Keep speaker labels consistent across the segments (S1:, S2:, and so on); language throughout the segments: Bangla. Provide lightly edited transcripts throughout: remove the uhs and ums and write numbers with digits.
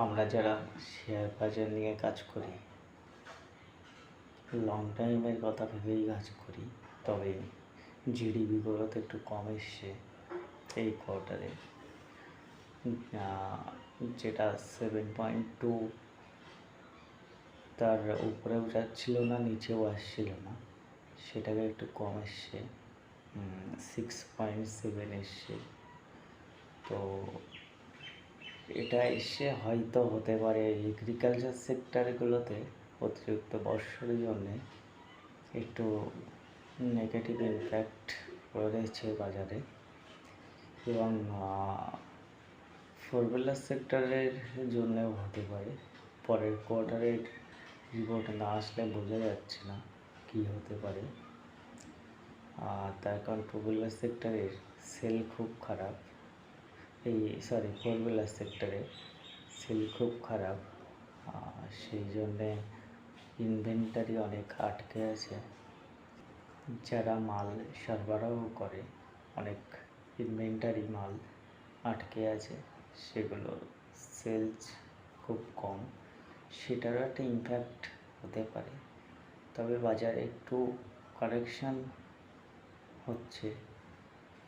S1: আমরা যারা শেয়ার বাজার নিয়ে কাজ করি, লং টাইমের কথা ভেবেই কাজ করি, তবে জিডিপি গ্রোথ একটু কম এসছে এই কোয়ার্টারে, যেটা 7.2, তার উপরেও যাচ্ছিল না, নিচেও আসছিল না, সেটাকে একটু কম এসছে, 6.7 এসছে। তো এটা এসে হয়তো হতে পারে এগ্রিকালচার সেক্টরগুলোতে অতিরিক্ত বর্ষার জন্যে একটু নেগেটিভ ইমপ্যাক্ট রয়েছে বাজারে, এবং ফোর হুইলার সেক্টরের জন্যেও হতে পারে। পরের কোয়ার্টারের রিপোর্ট না আসলে বোঝা যাচ্ছে না কী হতে পারে, তার কারণ টু হুইলার সেক্টরের সেল খুব খারাপ, ফোর হুইলার সেক্টরে সেল খুব খারাপ, সেই জন্যে ইনভেন্টারি অনেক আটকে আছে। যারা মাল সরবরাহ করে অনেক ইনভেন্টারি মাল আটকে আছে, সেগুলো সেলস খুব কম, সেটারও একটা ইমপ্যাক্ট হতে পারে। তবে বাজারে একটু কারেকশান হচ্ছে,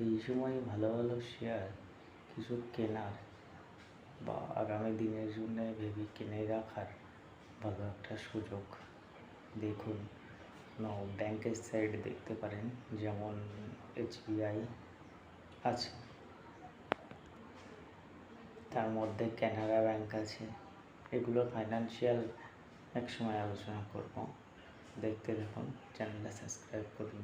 S1: এই সময় ভালো ভালো শেয়ার কিছু কেনার বা আগামী দিনের জন্য ভেবে কিনে রাখার ভালো একটা সুযোগ। দেখুন, ব্যাংকের সাইড দেখতে পারেন, যেমন SBI আছে, তার মধ্যে কানাড়া ব্যাংক আছে। এগুলো ফাইন্যান্সিয়াল এক সময় আলোচনা করব, দেখতে দেখুন, চ্যানেলটা সাবস্ক্রাইব করুন।